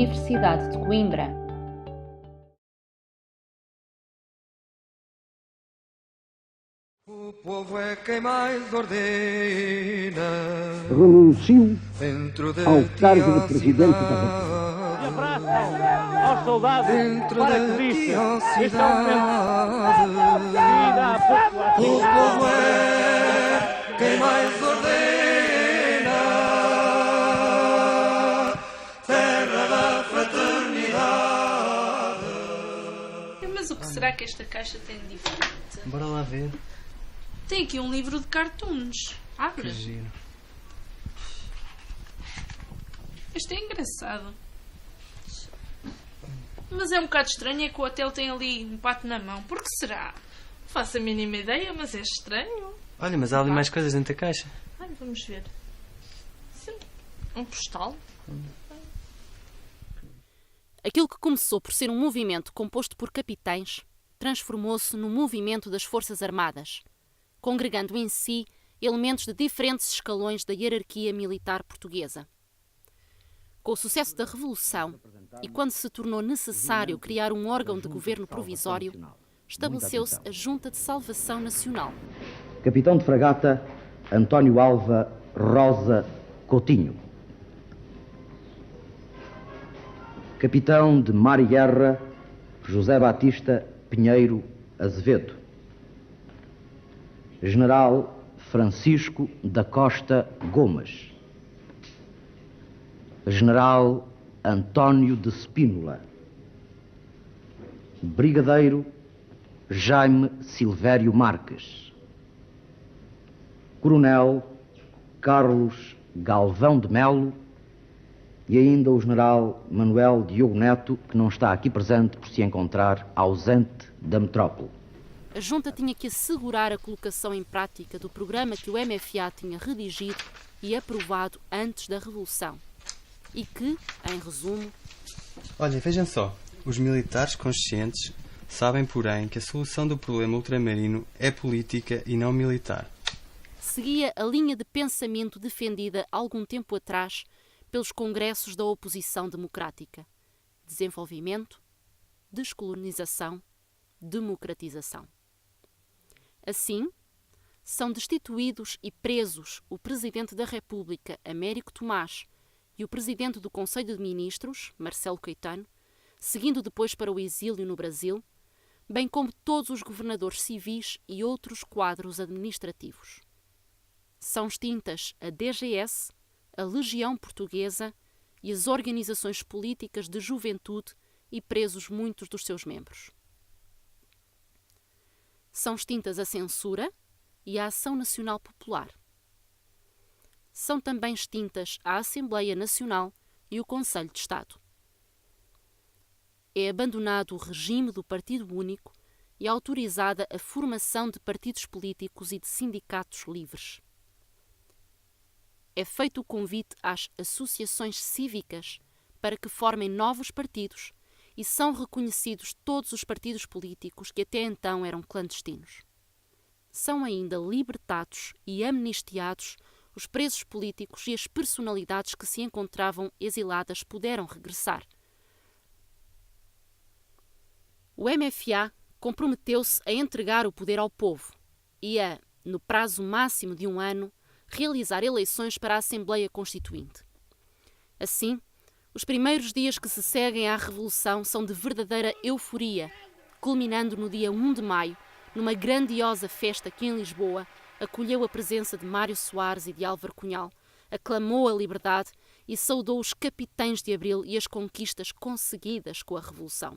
Universidade de Coimbra. O povo é quem mais ordena. Renuncio ao Dentro cargo de Presidente da República. E abraço aos soldados paraquedistas. Este é um momento de vida à população. O povo é quem mais ordena. Terra da fraternidade. Mas o que será que esta caixa tem de diferente? Bora lá ver. Tem aqui um livro de cartoons. Abre. Que giro. Este é engraçado. Mas é um bocado estranho, é que o hotel tem ali um pato na mão. Por que será? Não faço a mínima ideia, mas é estranho. Olha, mas há ali mais coisas dentro da caixa. Ai, vamos ver. Sim, um postal. Aquilo que começou por ser um movimento composto por capitães transformou-se no movimento das Forças Armadas, congregando em si elementos de diferentes escalões da hierarquia militar portuguesa. Com o sucesso da Revolução e quando se tornou necessário criar um órgão de governo provisório, estabeleceu-se a Junta de Salvação Nacional. Capitão de Fragata António Alva Rosa Coutinho. Capitão de Mar e Guerra José Batista Pinheiro Azevedo. General Francisco da Costa Gomes. General António de Spínola. Brigadeiro Jaime Silvério Marques. Coronel Carlos Galvão de Melo e ainda o General Manuel Diogo Neto, que não está aqui presente por se encontrar ausente da metrópole. A Junta tinha que assegurar a colocação em prática do programa que o MFA tinha redigido e aprovado antes da Revolução. E que, em resumo... Olha, vejam só. Os militares conscientes sabem, porém, que a solução do problema ultramarino é política e não militar. Seguia a linha de pensamento defendida algum tempo atrás pelos congressos da oposição democrática. Desenvolvimento, descolonização, democratização. Assim, são destituídos e presos o Presidente da República, Américo Tomás, e o Presidente do Conselho de Ministros, Marcelo Caetano, seguindo depois para o exílio no Brasil, bem como todos os governadores civis e outros quadros administrativos. São extintas a DGS, a Legião Portuguesa e as organizações políticas de juventude e presos muitos dos seus membros. São extintas a censura e a Ação Nacional Popular. São também extintas a Assembleia Nacional e o Conselho de Estado. É abandonado o regime do Partido Único e autorizada a formação de partidos políticos e de sindicatos livres. É feito o convite às associações cívicas para que formem novos partidos e são reconhecidos todos os partidos políticos que até então eram clandestinos. São ainda libertados e amnistiados os presos políticos e as personalidades que se encontravam exiladas puderam regressar. O MFA comprometeu-se a entregar o poder ao povo e a, no prazo máximo de 1 ano, realizar eleições para a Assembleia Constituinte. Assim, os primeiros dias que se seguem à Revolução são de verdadeira euforia, culminando no dia 1 de maio, numa grandiosa festa que em Lisboa acolheu a presença de Mário Soares e de Álvaro Cunhal, aclamou a liberdade e saudou os capitães de Abril e as conquistas conseguidas com a Revolução.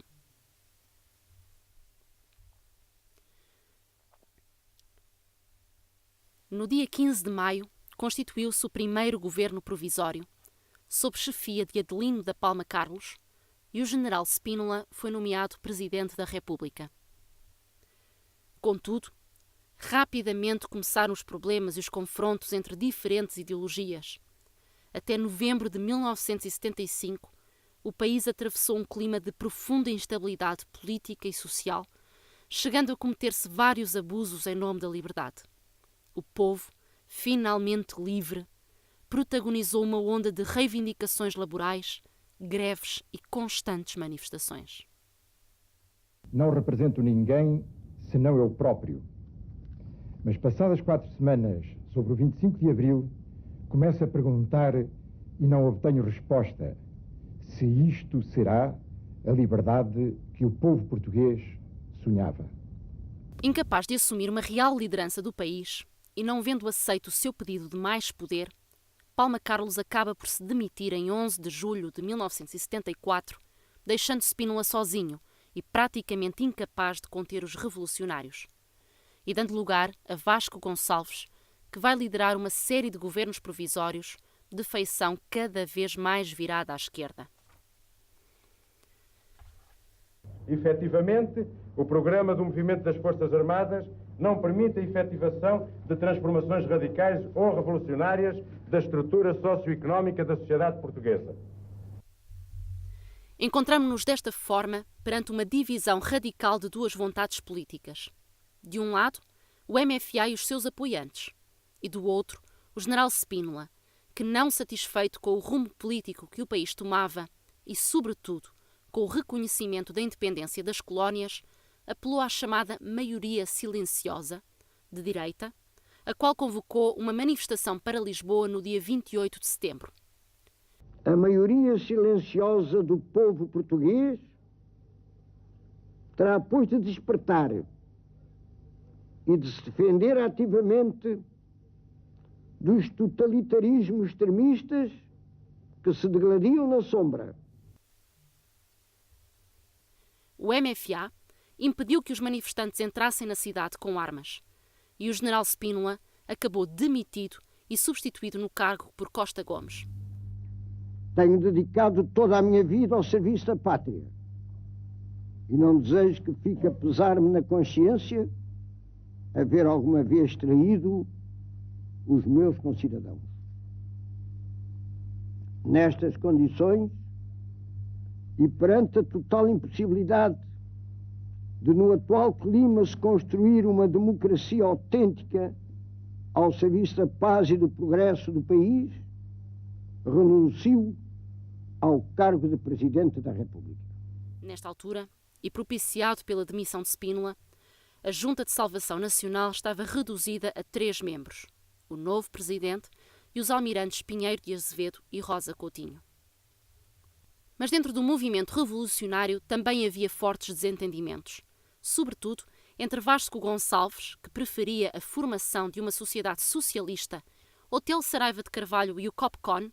No dia 15 de maio, constituiu-se o primeiro governo provisório, sob chefia de Adelino da Palma Carlos, e o general Spínola foi nomeado Presidente da República. Contudo, rapidamente começaram os problemas e os confrontos entre diferentes ideologias. Até novembro de 1975, o país atravessou um clima de profunda instabilidade política e social, chegando a cometer-se vários abusos em nome da liberdade. O povo, finalmente livre, protagonizou uma onda de reivindicações laborais, greves e constantes manifestações. Não represento ninguém senão eu próprio. Mas passadas 4 semanas, sobre o 25 de abril, começo a perguntar e não obtenho resposta se isto será a liberdade que o povo português sonhava. Incapaz de assumir uma real liderança do país e não vendo aceito o seu pedido de mais poder, Palma Carlos acaba por se demitir em 11 de julho de 1974, deixando Spínola sozinho e praticamente incapaz de conter os revolucionários, e dando lugar a Vasco Gonçalves, que vai liderar uma série de governos provisórios de feição cada vez mais virada à esquerda. Efetivamente, o programa do movimento das Forças Armadas não permite a efetivação de transformações radicais ou revolucionárias da estrutura socioeconómica da sociedade portuguesa. Encontramo-nos desta forma perante uma divisão radical de duas vontades políticas. De um lado, o MFA e os seus apoiantes, e do outro, o general Spínola, que, não satisfeito com o rumo político que o país tomava e, sobretudo, com o reconhecimento da independência das colónias, apelou à chamada maioria silenciosa, de direita, a qual convocou uma manifestação para Lisboa no dia 28 de setembro. A maioria silenciosa do povo português terá, pois, de despertar e de se defender ativamente dos totalitarismos extremistas que se degladiam na sombra. O MFA impediu que os manifestantes entrassem na cidade com armas e o general Spínola acabou demitido e substituído no cargo por Costa Gomes. Tenho dedicado toda a minha vida ao serviço da pátria e não desejo que fique a pesar-me na consciência haver alguma vez traído os meus concidadãos. Nestas condições e perante a total impossibilidade de, no atual clima, se construir uma democracia autêntica ao serviço da paz e do progresso do país, renuncio ao cargo de Presidente da República. Nesta altura, e propiciado pela demissão de Spínola, a Junta de Salvação Nacional estava reduzida a 3 membros, o novo Presidente e os almirantes Pinheiro de Azevedo e Rosa Coutinho. Mas dentro do movimento revolucionário também havia fortes desentendimentos, sobretudo entre Vasco Gonçalves, que preferia a formação de uma sociedade socialista, Otelo Saraiva de Carvalho e o COPCON,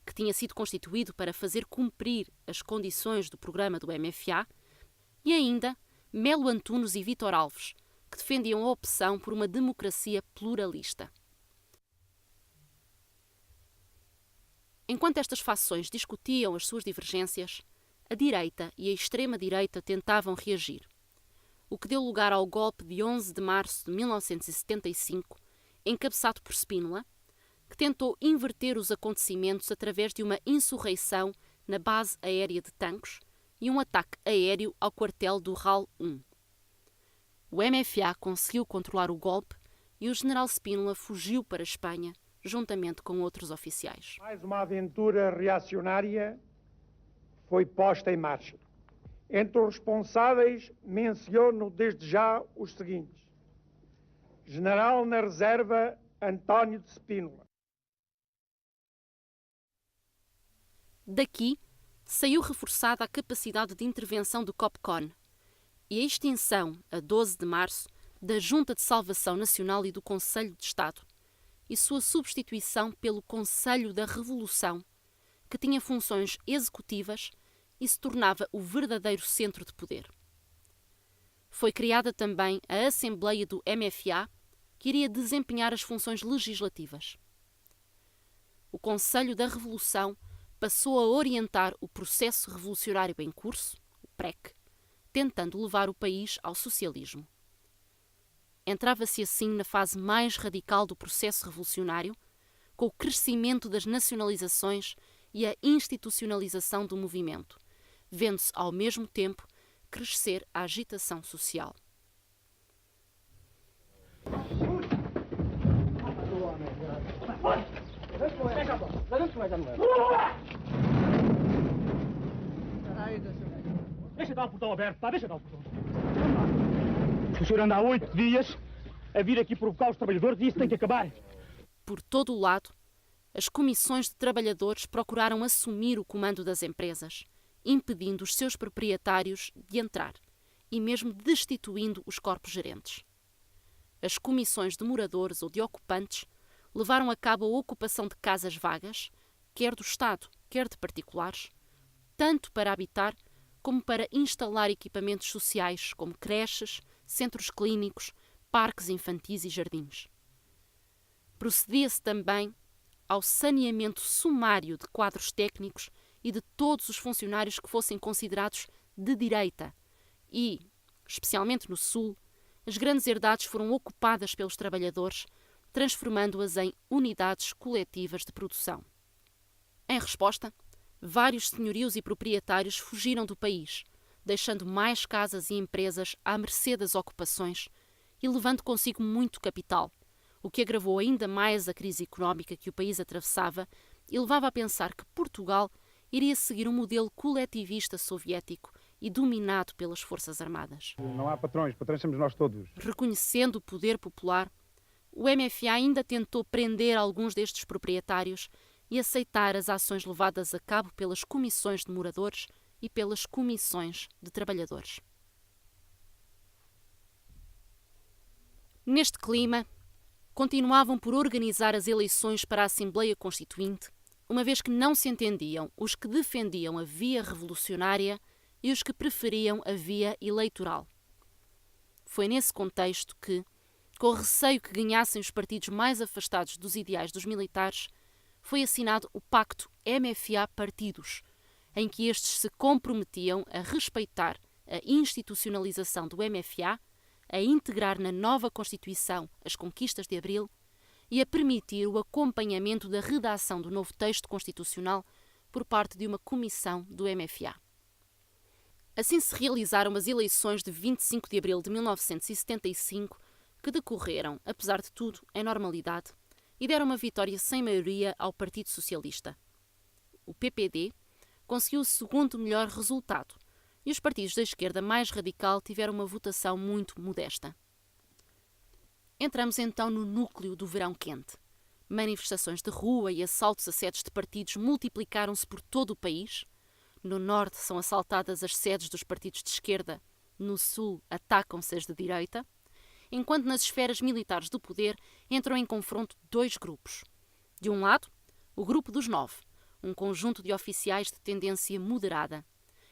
que tinha sido constituído para fazer cumprir as condições do programa do MFA, e ainda Melo Antunes e Vítor Alves, que defendiam a opção por uma democracia pluralista. Enquanto estas fações discutiam as suas divergências, a direita e a extrema-direita tentavam reagir, o que deu lugar ao golpe de 11 de março de 1975, encabeçado por Spínola, que tentou inverter os acontecimentos através de uma insurreição na base aérea de Tancos e um ataque aéreo ao quartel do RAL 1. O MFA conseguiu controlar o golpe e o general Spínola fugiu para a Espanha, juntamente com outros oficiais. Mais uma aventura reacionária foi posta em marcha. Entre os responsáveis, menciono desde já os seguintes: General na Reserva António de Spínola. Daqui saiu reforçada a capacidade de intervenção do COPCON e a extinção, a 12 de março, da Junta de Salvação Nacional e do Conselho de Estado, e sua substituição pelo Conselho da Revolução, que tinha funções executivas e se tornava o verdadeiro centro de poder. Foi criada também a Assembleia do MFA, que iria desempenhar as funções legislativas. O Conselho da Revolução passou a orientar o processo revolucionário em curso, o PREC, tentando levar o país ao socialismo. Entrava-se assim na fase mais radical do processo revolucionário, com o crescimento das nacionalizações e a institucionalização do movimento, vendo-se ao mesmo tempo crescer a agitação social. cá o portão aberto, pá, deixa cá o portão. O senhor anda há 8 dias a vir aqui provocar os trabalhadores e isso tem que acabar. Por todo o lado, as comissões de trabalhadores procuraram assumir o comando das empresas, impedindo os seus proprietários de entrar e mesmo destituindo os corpos gerentes. As comissões de moradores ou de ocupantes levaram a cabo a ocupação de casas vagas, quer do Estado, quer de particulares, tanto para habitar como para instalar equipamentos sociais como creches, centros clínicos, parques infantis e jardins. Procedia-se também ao saneamento sumário de quadros técnicos e de todos os funcionários que fossem considerados de direita e, especialmente no Sul, as grandes herdades foram ocupadas pelos trabalhadores, transformando-as em unidades coletivas de produção. Em resposta, vários senhorios e proprietários fugiram do país, deixando mais casas e empresas à mercê das ocupações e levando consigo muito capital, o que agravou ainda mais a crise económica que o país atravessava e levava a pensar que Portugal iria seguir um modelo coletivista soviético e dominado pelas Forças Armadas. Não há patrões somos nós todos. Reconhecendo o poder popular, o MFA ainda tentou prender alguns destes proprietários e aceitar as ações levadas a cabo pelas comissões de moradores e pelas comissões de trabalhadores. Neste clima, continuavam por organizar as eleições para a Assembleia Constituinte, uma vez que não se entendiam os que defendiam a via revolucionária e os que preferiam a via eleitoral. Foi nesse contexto que, com o receio que ganhassem os partidos mais afastados dos ideais dos militares, foi assinado o Pacto MFA-Partidos, em que estes se comprometiam a respeitar a institucionalização do MFA, a integrar na nova Constituição as conquistas de Abril e a permitir o acompanhamento da redação do novo texto constitucional por parte de uma comissão do MFA. Assim se realizaram as eleições de 25 de abril de 1975, que decorreram, apesar de tudo, em normalidade, e deram uma vitória sem maioria ao Partido Socialista. O PPD conseguiu o segundo melhor resultado, e os partidos da esquerda mais radical tiveram uma votação muito modesta. Entramos então no núcleo do verão quente. Manifestações de rua e assaltos a sedes de partidos multiplicaram-se por todo o país. No norte são assaltadas as sedes dos partidos de esquerda, no sul atacam-se as de direita, enquanto nas esferas militares do poder entram em confronto dois grupos. De um lado, o Grupo dos Nove, um conjunto de oficiais de tendência moderada,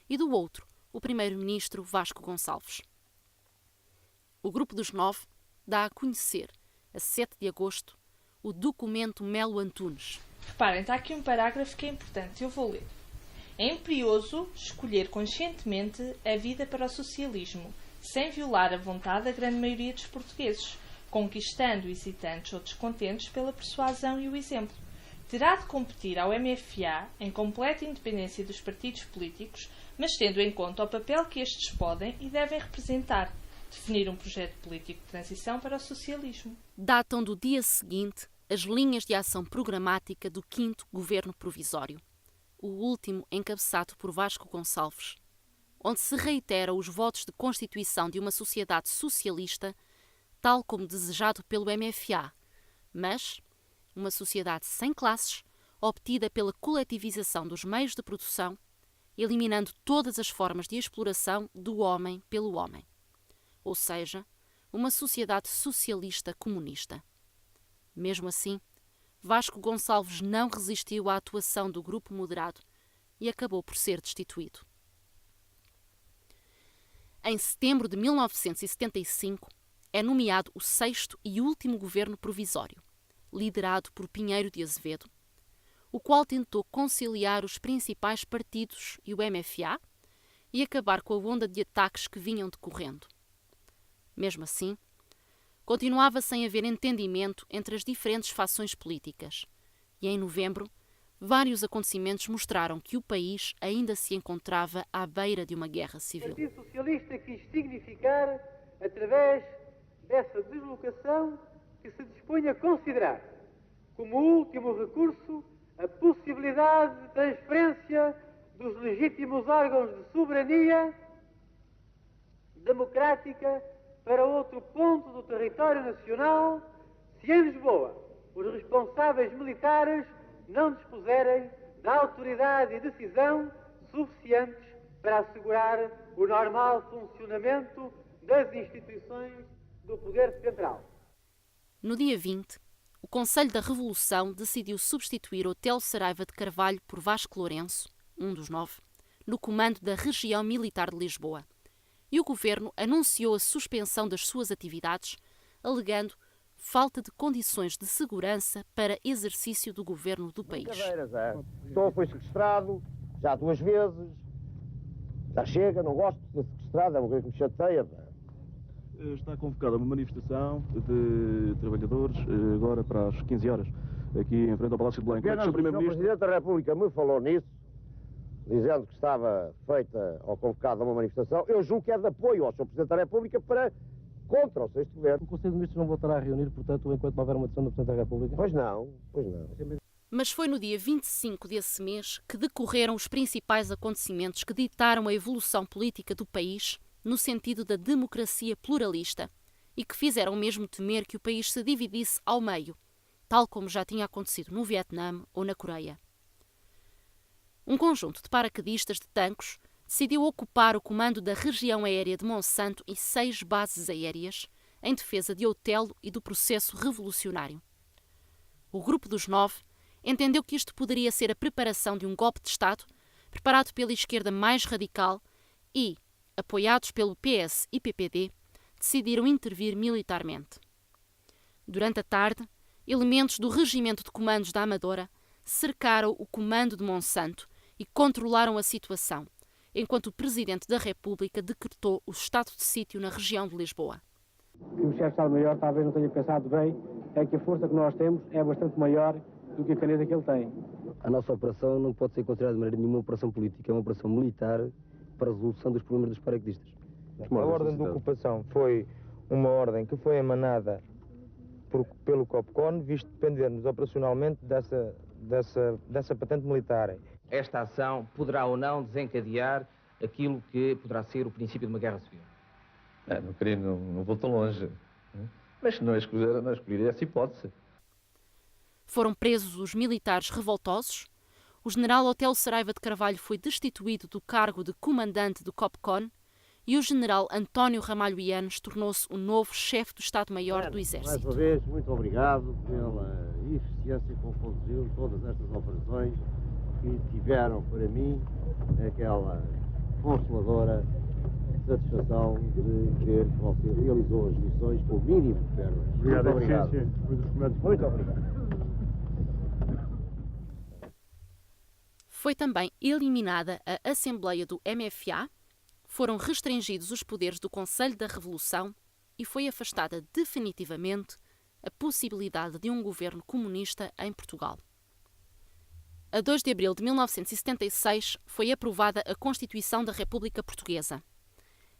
e do outro, o primeiro-ministro Vasco Gonçalves. O Grupo dos Nove dá a conhecer, a 7 de agosto, o documento Melo Antunes. Reparem, está aqui um parágrafo que é importante, eu vou ler. É imperioso escolher conscientemente a vida para o socialismo, sem violar a vontade da grande maioria dos portugueses, conquistando hesitantes ou descontentes pela persuasão e o exemplo. Terá de competir ao MFA em completa independência dos partidos políticos, mas tendo em conta o papel que estes podem e devem representar, definir um projeto político de transição para o socialismo. Datam do dia seguinte as linhas de ação programática do 5º Governo Provisório, o último encabeçado por Vasco Gonçalves, onde se reitera os votos de constituição de uma sociedade socialista, tal como desejado pelo MFA, mas uma sociedade sem classes, obtida pela coletivização dos meios de produção, eliminando todas as formas de exploração do homem pelo homem. Ou seja, uma sociedade socialista comunista. Mesmo assim, Vasco Gonçalves não resistiu à atuação do grupo moderado e acabou por ser destituído. Em setembro de 1975, é nomeado o 6º e último governo provisório, liderado por Pinheiro de Azevedo, o qual tentou conciliar os principais partidos e o MFA e acabar com a onda de ataques que vinham decorrendo. Mesmo assim, continuava sem haver entendimento entre as diferentes fações políticas e, em novembro, vários acontecimentos mostraram que o país ainda se encontrava à beira de uma guerra civil. O Partido Socialista quis significar, através dessa deslocação, que se dispõe a considerar como último recurso a possibilidade de transferência dos legítimos órgãos de soberania democrática para outro ponto do território nacional, se em Lisboa os responsáveis militares não dispuserem da autoridade e decisão suficientes para assegurar o normal funcionamento das instituições do poder central. No dia 20, o Conselho da Revolução decidiu substituir Otelo Saraiva de Carvalho por Vasco Lourenço, um dos 9, no comando da Região Militar de Lisboa. E o governo anunciou a suspensão das suas atividades, alegando falta de condições de segurança para exercício do governo do país. Estou, foi sequestrado já 2 vezes. Já chega, não gosto de ser sequestrado, é uma coisa que me chateia. Está convocada uma manifestação de trabalhadores agora para as 15 horas, aqui em frente ao Palácio de Belém. O Presidente da República me falou nisso, dizendo que estava feita ou convocada uma manifestação. Eu julgo que é de apoio ao Sr. Presidente da República contra o 6º Governo. O Conselho de Ministros não voltará a reunir, portanto, enquanto não houver uma decisão do Presidente da República? Pois não. Mas foi no dia 25 desse mês que decorreram os principais acontecimentos que ditaram a evolução política do país no sentido da democracia pluralista e que fizeram mesmo temer que o país se dividisse ao meio, tal como já tinha acontecido no Vietnã ou na Coreia. Um conjunto de paraquedistas de Tancos decidiu ocupar o comando da região aérea de Monsanto e 6 bases aéreas em defesa de Otelo e do processo revolucionário. O grupo dos 9 entendeu que isto poderia ser a preparação de um golpe de Estado preparado pela esquerda mais radical e, apoiados pelo PS e PPD, decidiram intervir militarmente. Durante a tarde, elementos do Regimento de Comandos da Amadora cercaram o comando de Monsanto e controlaram a situação, enquanto o Presidente da República decretou o estado de sítio na região de Lisboa. O que o chefe de Estado-Maior talvez não tenha pensado bem é que a força que nós temos é bastante maior do que a caneta que ele tem. A nossa operação não pode ser considerada de maneira nenhuma uma operação política, é uma operação militar para a resolução dos problemas dos paraquedistas. A ordem de ocupação foi uma ordem que foi emanada pelo COPCON, visto dependermos operacionalmente dessa patente militar. Esta ação poderá ou não desencadear aquilo que poderá ser o princípio de uma guerra civil. Não vou tão longe, mas não escolheria essa hipótese. Foram presos os militares revoltosos. O general Otelo Saraiva de Carvalho foi destituído do cargo de comandante do COPCON e o general António Ramalho Yanes tornou-se o novo chefe do Estado-Maior do Exército. Mais uma vez, muito obrigado pela eficiência com que conduziu todas estas operações que tiveram para mim aquela consoladora satisfação de ver que você realizou as missões com o mínimo de perdas. Muito obrigado. Muito obrigado. Foi também eliminada a Assembleia do MFA, foram restringidos os poderes do Conselho da Revolução e foi afastada definitivamente a possibilidade de um governo comunista em Portugal. A 2 de abril de 1976 foi aprovada a Constituição da República Portuguesa.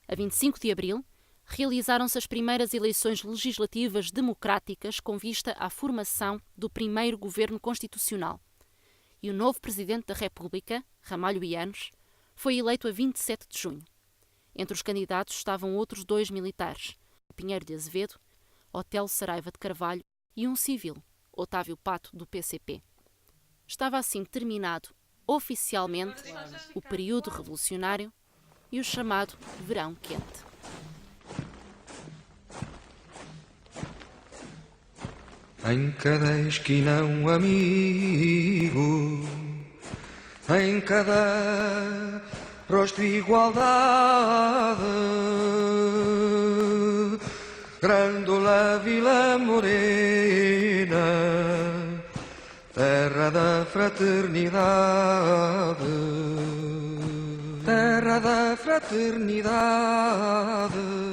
A 25 de abril, realizaram-se as primeiras eleições legislativas democráticas com vista à formação do primeiro governo constitucional. E o novo Presidente da República, Ramalho Yanes, foi eleito a 27 de junho. Entre os candidatos estavam outros 2 militares, Pinheiro de Azevedo, Otelo Saraiva de Carvalho e um civil, Otávio Pato, do PCP. Estava assim terminado, oficialmente, o período revolucionário e o chamado Verão Quente. Em cada esquina um amigo, em cada rosto igualdade, Grândola Vila Morena, terra da fraternidade, terra da fraternidade.